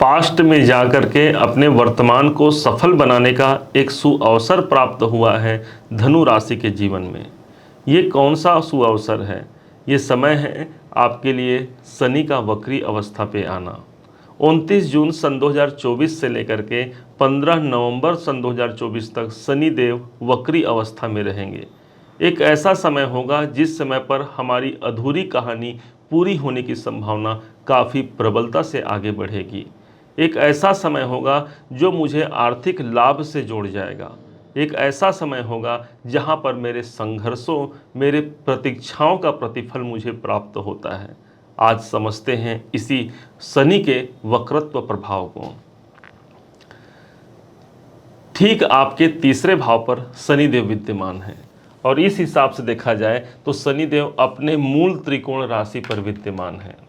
Past में जाकर के अपने वर्तमान को सफल बनाने का एक सुअवसर प्राप्त हुआ है धनु राशि के जीवन में। ये कौन सा सुअवसर है? ये समय है आपके लिए शनि का वक्री अवस्था पे आना। 29 जून सन 2024 से लेकर के 15 नवंबर सन 2024 तक शनि देव वक्री अवस्था में रहेंगे। एक ऐसा समय होगा जिस समय पर हमारी अधूरी कहानी पूरी होने की संभावना काफ़ी प्रबलता से आगे बढ़ेगी। एक ऐसा समय होगा जो मुझे आर्थिक लाभ से जोड़ जाएगा। एक ऐसा समय होगा जहां पर मेरे संघर्षों, मेरे प्रतीक्षाओं का प्रतिफल मुझे प्राप्त होता है। आज समझते हैं इसी शनि के वक्रत्व प्रभाव को। ठीक आपके तीसरे भाव पर शनिदेव विद्यमान है और इस हिसाब से देखा जाए तो शनिदेव अपने मूल त्रिकोण राशि पर विद्यमान है।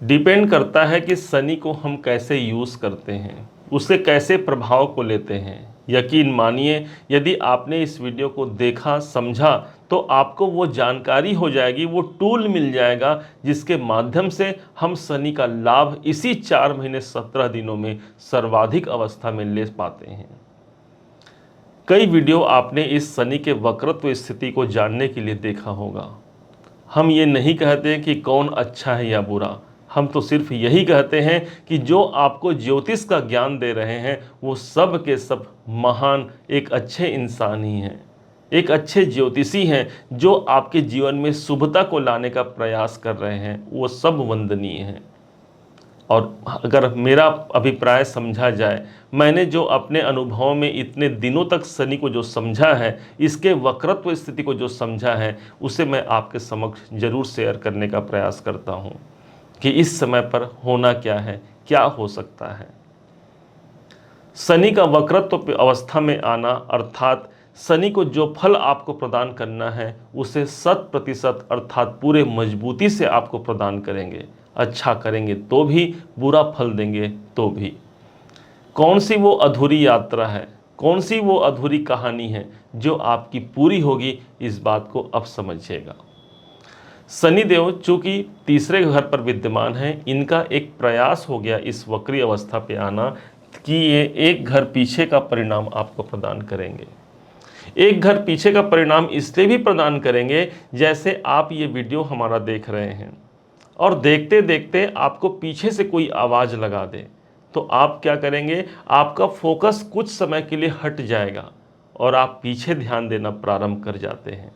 डिपेंड करता है कि शनि को हम कैसे यूज़ करते हैं, उससे कैसे प्रभाव को लेते हैं। यकीन मानिए, यदि आपने इस वीडियो को देखा, समझा, तो आपको वो जानकारी हो जाएगी, वो टूल मिल जाएगा जिसके माध्यम से हम शनि का लाभ इसी 4 महीने 17 दिनों में सर्वाधिक अवस्था में ले पाते हैं। कई वीडियो आपने इस शनि के वक्रत्व स्थिति को जानने के लिए देखा होगा। हम ये नहीं कहते कि कौन अच्छा है या बुरा, हम तो सिर्फ यही कहते हैं कि जो आपको ज्योतिष का ज्ञान दे रहे हैं वो सब के सब महान एक अच्छे इंसान ही हैं, एक अच्छे ज्योतिषी हैं जो आपके जीवन में शुभता को लाने का प्रयास कर रहे हैं, वो सब वंदनीय हैं। और अगर मेरा अभिप्राय समझा जाए, मैंने जो अपने अनुभव में इतने दिनों तक शनि को जो समझा है, इसके वक्रत्व स्थिति को जो समझा है, उसे मैं आपके समक्ष जरूर शेयर करने का प्रयास करता हूँ कि इस समय पर होना क्या है, क्या हो सकता है। शनि का वक्रत्व अवस्था में आना अर्थात शनि को जो फल आपको प्रदान करना है उसे 100% अर्थात पूरे मजबूती से आपको प्रदान करेंगे। अच्छा करेंगे तो भी, बुरा फल देंगे तो भी। कौन सी वो अधूरी यात्रा है, कौन सी वो अधूरी कहानी है जो आपकी पूरी होगी, इस बात को अब समझिएगा। शनिदेव चूंकि तीसरे घर पर विद्यमान है, इनका एक प्रयास हो गया इस वक्री अवस्था पे आना कि ये एक घर पीछे का परिणाम आपको प्रदान करेंगे। एक घर पीछे का परिणाम इसलिए भी प्रदान करेंगे जैसे आप ये वीडियो हमारा देख रहे हैं और देखते देखते आपको पीछे से कोई आवाज़ लगा दे तो आप क्या करेंगे, आपका फोकस कुछ समय के लिए हट जाएगा और आप पीछे ध्यान देना प्रारंभ कर जाते हैं।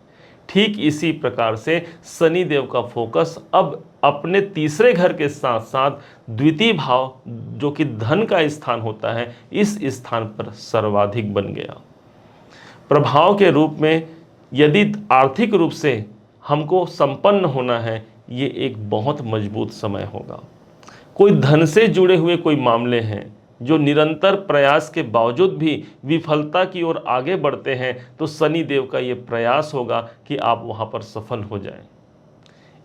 ठीक इसी प्रकार से शनिदेव का फोकस अब अपने तीसरे घर के साथ साथ द्वितीय भाव जो कि धन का स्थान होता है, इस स्थान पर सर्वाधिक बन गया। प्रभाव के रूप में यदि आर्थिक रूप से हमको संपन्न होना है, ये एक बहुत मजबूत समय होगा। कोई धन से जुड़े हुए कोई मामले हैं जो निरंतर प्रयास के बावजूद भी विफलता की ओर आगे बढ़ते हैं, तो शनि देव का ये प्रयास होगा कि आप वहाँ पर सफल हो जाएं।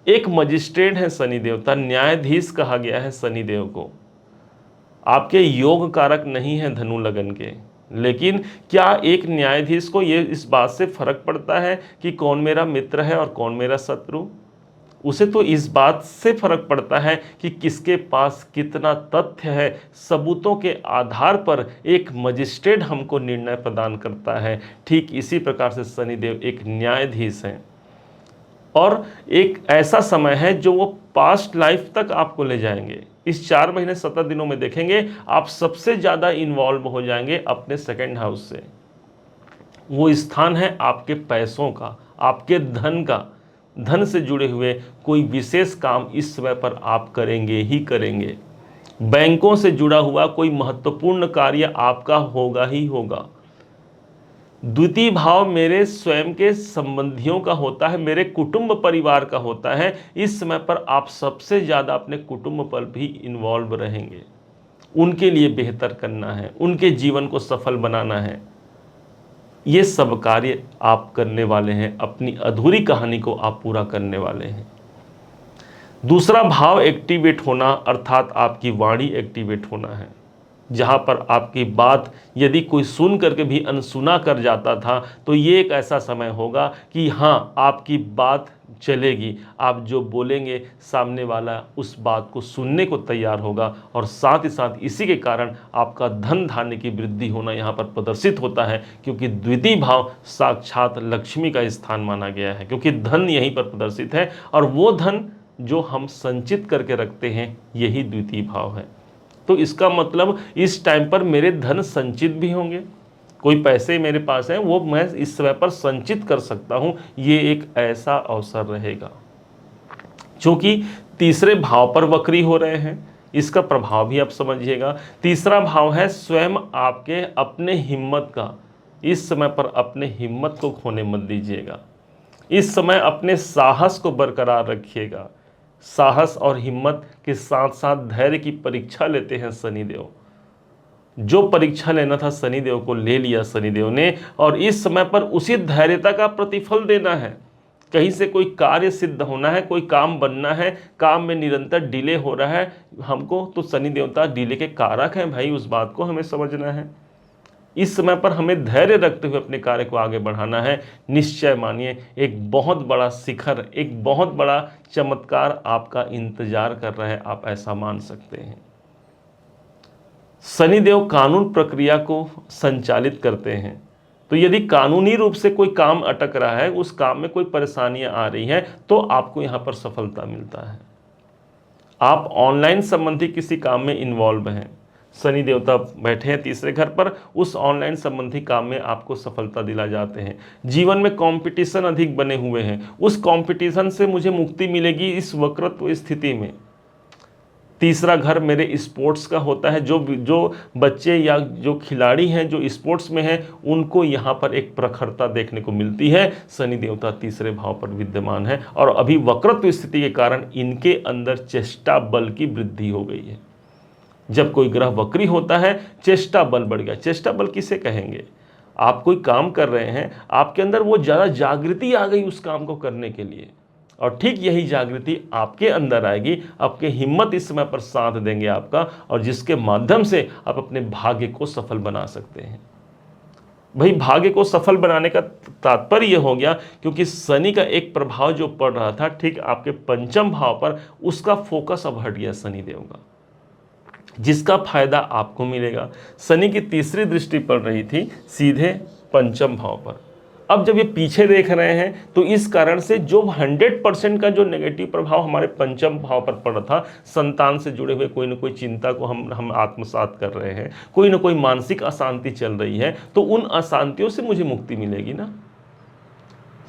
एक मजिस्ट्रेट है शनि देवता, न्यायाधीश कहा गया है शनि देव को। आपके योग कारक नहीं है धनु लगन के, लेकिन क्या एक न्यायाधीश को ये इस बात से फर्क पड़ता है कि कौन मेरा मित्र है और कौन मेरा शत्रु? उसे तो इस बात से फर्क पड़ता है कि किसके पास कितना तथ्य है। सबूतों के आधार पर एक मजिस्ट्रेट हमको निर्णय प्रदान करता है। ठीक इसी प्रकार से शनिदेव एक न्यायाधीश हैं और एक ऐसा समय है जो वो पास्ट लाइफ तक आपको ले जाएंगे। इस 4 महीने 17 दिनों में देखेंगे आप सबसे ज़्यादा इन्वॉल्व हो जाएंगे अपने सेकंड हाउस से। वो स्थान है आपके पैसों का, आपके धन का। धन से जुड़े हुए कोई विशेष काम इस समय पर आप करेंगे ही करेंगे। बैंकों से जुड़ा हुआ कोई महत्वपूर्ण कार्य आपका होगा ही होगा। द्वितीय भाव मेरे स्वयं के संबंधियों का होता है, मेरे कुटुंब परिवार का होता है। इस समय पर आप सबसे ज़्यादा अपने कुटुंब पर भी इन्वॉल्व रहेंगे। उनके लिए बेहतर करना है, उनके जीवन को सफल बनाना है। ये सब कार्य आप करने वाले हैं, अपनी अधूरी कहानी को आप पूरा करने वाले हैं। दूसरा भाव एक्टिवेट होना अर्थात आपकी वाणी एक्टिवेट होना है। जहाँ पर आपकी बात यदि कोई सुन करके भी अनसुना कर जाता था, तो ये एक ऐसा समय होगा कि हाँ, आपकी बात चलेगी। आप जो बोलेंगे सामने वाला उस बात को सुनने को तैयार होगा, और साथ ही साथ इसी के कारण आपका धन धान्य की वृद्धि होना यहाँ पर प्रदर्शित होता है, क्योंकि द्वितीय भाव साक्षात लक्ष्मी का स्थान माना गया है, क्योंकि धन यहीं पर प्रदर्शित है, और वो धन जो हम संचित करके रखते हैं यही द्वितीय भाव है। तो इसका मतलब इस टाइम पर मेरे धन संचित भी होंगे, कोई पैसे मेरे पास हैं वो मैं इस समय पर संचित कर सकता हूं, ये एक ऐसा अवसर रहेगा। क्योंकि तीसरे भाव पर वक्री हो रहे हैं, इसका प्रभाव भी आप समझिएगा। तीसरा भाव है स्वयं आपके अपने हिम्मत का। इस समय पर अपने हिम्मत को खोने मत दीजिएगा, इस समय अपने साहस को बरकरार रखिएगा। साहस और हिम्मत के साथ साथ धैर्य की परीक्षा लेते हैं शनिदेव। जो परीक्षा लेना था शनिदेव को ले लिया शनिदेव ने, और इस समय पर उसी धैर्यता का प्रतिफल देना है। कहीं से कोई कार्य सिद्ध होना है, कोई काम बनना है, काम में निरंतर डिले हो रहा है हमको, तो शनि देवता डिले के कारक हैं भाई, उस बात को हमें समझना है। इस समय पर हमें धैर्य रखते हुए अपने कार्य को आगे बढ़ाना है। निश्चय मानिए एक बहुत बड़ा शिखर, एक बहुत बड़ा चमत्कार आपका इंतजार कर रहा है, आप ऐसा मान सकते हैं। शनिदेव कानून प्रक्रिया को संचालित करते हैं, तो यदि कानूनी रूप से कोई काम अटक रहा है, उस काम में कोई परेशानियां आ रही हैं, तो आपको यहां पर सफलता मिलता है। आप ऑनलाइन संबंधी किसी काम में इन्वॉल्व हैं, शनि देवता बैठे हैं तीसरे घर पर, उस ऑनलाइन संबंधी काम में आपको सफलता दिला जाते हैं। जीवन में कंपटीशन अधिक बने हुए हैं, उस कंपटीशन से मुझे मुक्ति मिलेगी इस वक्रत्व स्थिति में। तीसरा घर मेरे स्पोर्ट्स का होता है, जो बच्चे या जो खिलाड़ी हैं जो स्पोर्ट्स में हैं, उनको यहाँ पर एक प्रखरता देखने को मिलती है। शनि देवता तीसरे भाव पर विद्यमान है, और अभी वक्रत्व स्थिति के कारण इनके अंदर चेष्टा बल की वृद्धि हो गई है। जब कोई ग्रह वक्री होता है, चेष्टा बल बढ़ गया। चेष्टा बल किसे कहेंगे? आप कोई काम कर रहे हैं, आपके अंदर वो ज़्यादा जागृति आ गई उस काम को करने के लिए, और ठीक यही जागृति आपके अंदर आएगी, आपके हिम्मत इस समय पर साथ देंगे आपका, और जिसके माध्यम से आप अपने भाग्य को सफल बना सकते हैं। भाई भाग्य को सफल बनाने का तात्पर्य यह हो गया, क्योंकि शनि का एक प्रभाव जो पड़ रहा था ठीक आपके पंचम भाव पर, उसका फोकस अब हट गया शनिदेव का, जिसका फायदा आपको मिलेगा। शनि की तीसरी दृष्टि पड़ रही थी सीधे पंचम भाव पर, अब जब ये पीछे देख रहे हैं, तो इस कारण से जो 100% का जो नेगेटिव प्रभाव हमारे पंचम भाव पर पड़ा था, संतान से जुड़े हुए कोई ना कोई चिंता को हम आत्मसात कर रहे हैं, कोई ना कोई मानसिक अशांति चल रही है, तो उन अशांतियों से मुझे मुक्ति मिलेगी ना।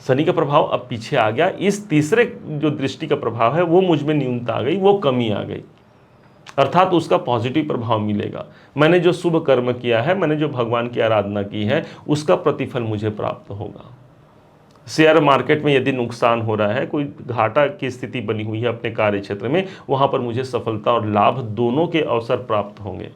शनि का प्रभाव अब पीछे आ गया, इस तीसरे जो दृष्टि का प्रभाव है वो मुझ में न्यूनता आ गई, वो कमी आ गई, अर्थात उसका पॉजिटिव प्रभाव मिलेगा। मैंने जो शुभ कर्म किया है, मैंने जो भगवान की आराधना की है, उसका प्रतिफल मुझे प्राप्त होगा। शेयर मार्केट में यदि नुकसान हो रहा है, कोई घाटा की स्थिति बनी हुई है अपने कार्य क्षेत्र में, वहाँ पर मुझे सफलता और लाभ दोनों के अवसर प्राप्त होंगे।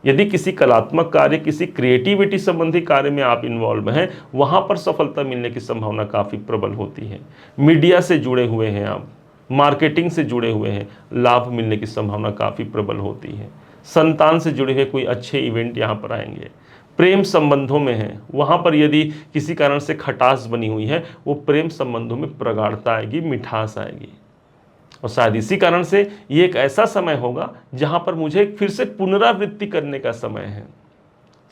यदि किसी कलात्मक कार्य, किसी क्रिएटिविटी संबंधी कार्य में आप इन्वॉल्व हैं, वहाँ पर सफलता मिलने की संभावना काफ़ी प्रबल होती है। मीडिया से जुड़े हुए हैं आप, मार्केटिंग से जुड़े हुए हैं, लाभ मिलने की संभावना काफ़ी प्रबल होती है। संतान से जुड़े हुए कोई अच्छे इवेंट यहाँ पर आएंगे। प्रेम संबंधों में हैं, वहाँ पर यदि किसी कारण से खटास बनी हुई है, वो प्रेम संबंधों में प्रगाढ़ता आएगी, मिठास आएगी, और शायद इसी कारण से ये एक ऐसा समय होगा जहाँ पर मुझे फिर से पुनरावृत्ति करने का समय है।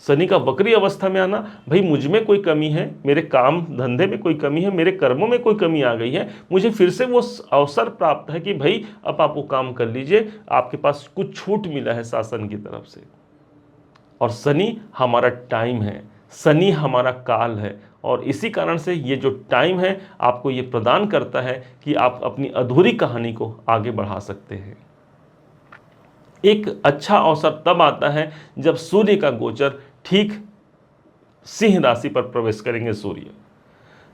शनि का वक्री अवस्था में आना, भाई मुझ में कोई कमी है, मेरे काम धंधे में कोई कमी है, मेरे कर्मों में कोई कमी आ गई है, मुझे फिर से वो अवसर प्राप्त है कि भाई अब आप वो काम कर लीजिए, आपके पास कुछ छूट मिला है शासन की तरफ से। और शनि हमारा टाइम है, शनि हमारा काल है, और इसी कारण से ये जो टाइम है आपको ये प्रदान करता है कि आप अपनी अधूरी कहानी को आगे बढ़ा सकते हैं। एक अच्छा अवसर तब आता है जब सूर्य का गोचर ठीक सिंह राशि पर प्रवेश करेंगे। सूर्य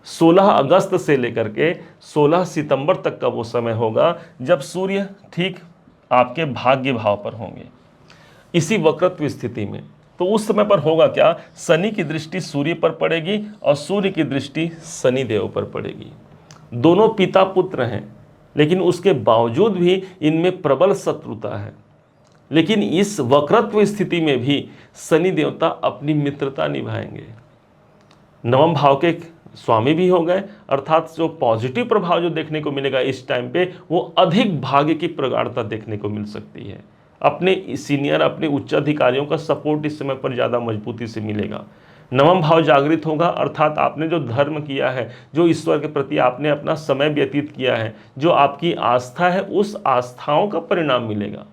16 अगस्त से लेकर के 16 सितंबर तक का वो समय होगा जब सूर्य ठीक आपके भाग्य भाव पर होंगे, इसी वक्रत्व स्थिति में। तो उस समय पर होगा क्या, शनि की दृष्टि सूर्य पर पड़ेगी और सूर्य की दृष्टि शनि देव पर पड़ेगी। दोनों पिता पुत्र हैं, लेकिन उसके बावजूद भी इनमें प्रबल शत्रुता है। लेकिन इस वक्रत्व स्थिति में भी शनि देवता अपनी मित्रता निभाएंगे। नवम भाव के स्वामी भी हो गए, अर्थात जो पॉजिटिव प्रभाव जो देखने को मिलेगा इस टाइम पे, वो अधिक भाग्य की प्रगाढ़ता देखने को मिल सकती है। अपने सीनियर, अपने उच्च अधिकारियों का सपोर्ट इस समय पर ज़्यादा मजबूती से मिलेगा। नवम भाव जागृत होगा, अर्थात आपने जो धर्म किया है, जो ईश्वर के प्रति आपने अपना समय व्यतीत किया है, जो आपकी आस्था है, उस आस्थाओं का परिणाम मिलेगा।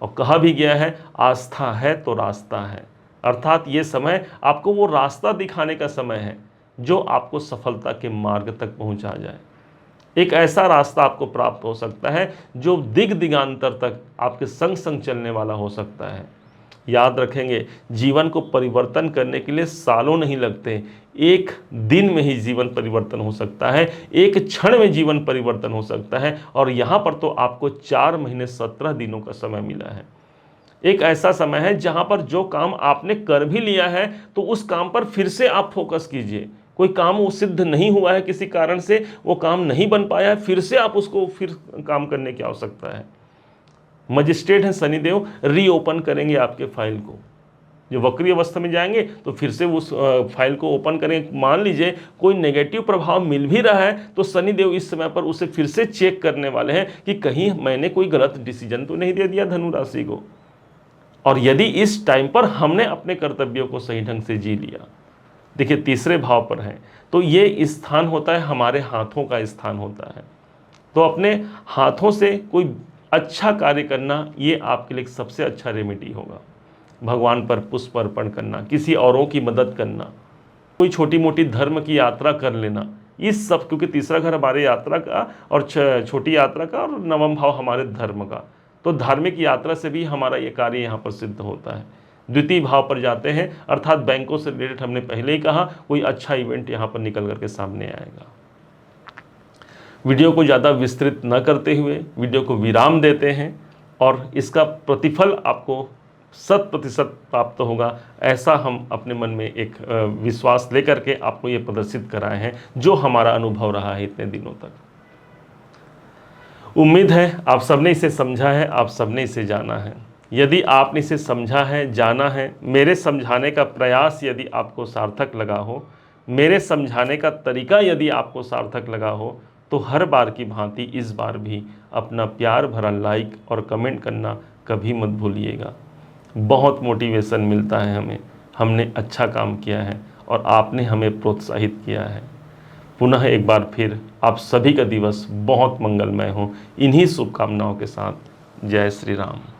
और कहा भी गया है, आस्था है तो रास्ता है, अर्थात ये समय आपको वो रास्ता दिखाने का समय है जो आपको सफलता के मार्ग तक पहुंचा जाए। एक ऐसा रास्ता आपको प्राप्त हो सकता है जो दिगांतर तक आपके संग संग चलने वाला हो सकता है। याद रखेंगे, जीवन को परिवर्तन करने के लिए सालों नहीं लगते, एक दिन में ही जीवन परिवर्तन हो सकता है, एक क्षण में जीवन परिवर्तन हो सकता है। और यहाँ पर तो आपको 4 महीने 17 दिनों का समय मिला है। एक ऐसा समय है जहाँ पर जो काम आपने कर भी लिया है तो उस काम पर फिर से आप फोकस कीजिए। कोई काम वो सिद्ध नहीं हुआ है, किसी कारण से वो काम नहीं बन पाया है, फिर से आप उसको फिर काम करने की आवश्यकता है। मजिस्ट्रेट हैं शनिदेव, रीओपन करेंगे आपके फाइल को। जो वक्री अवस्था में जाएंगे तो फिर से उस फाइल को ओपन करें। मान लीजिए कोई नेगेटिव प्रभाव मिल भी रहा है तो शनिदेव इस समय पर उसे फिर से चेक करने वाले हैं कि कहीं मैंने कोई गलत डिसीजन तो नहीं दे दिया धनु राशि को। और यदि इस टाइम पर हमने अपने कर्तव्यों को सही ढंग से जी लिया, देखिए तीसरे भाव पर है तो ये स्थान होता है, हमारे हाथों का स्थान होता है। तो अपने हाथों से कोई अच्छा कार्य करना, ये आपके लिए सबसे अच्छा रेमेडी होगा। भगवान पर पुष्प अर्पण करना, किसी औरों की मदद करना, कोई छोटी मोटी धर्म की यात्रा कर लेना, इस सब, क्योंकि तीसरा घर हमारे यात्रा का और छोटी यात्रा का, और नवम भाव हमारे धर्म का, तो धार्मिक यात्रा से भी हमारा ये कार्य यहाँ पर सिद्ध होता है। द्वितीय भाव पर जाते हैं, अर्थात बैंकों से रिलेटेड हमने पहले ही कहा, कोई अच्छा इवेंट यहाँ पर निकल करके सामने आएगा। वीडियो को ज़्यादा विस्तृत न करते हुए वीडियो को विराम देते हैं और इसका प्रतिफल आपको 100% प्राप्त होगा, ऐसा हम अपने मन में एक विश्वास लेकर के आपको ये प्रदर्शित कराए हैं, जो हमारा अनुभव रहा है इतने दिनों तक। उम्मीद है आप सबने इसे समझा है, आप सबने इसे जाना है। यदि आपने इसे समझा है, जाना है, मेरे समझाने का प्रयास यदि आपको सार्थक लगा हो, मेरे समझाने का तरीका यदि आपको सार्थक लगा हो, तो हर बार की भांति इस बार भी अपना प्यार भरा लाइक और कमेंट करना कभी मत भूलिएगा। बहुत मोटिवेशन मिलता है हमें, हमने अच्छा काम किया है और आपने हमें प्रोत्साहित किया है। पुनः एक बार फिर आप सभी का दिवस बहुत मंगलमय हो, इन्हीं शुभकामनाओं के साथ। जय श्री राम।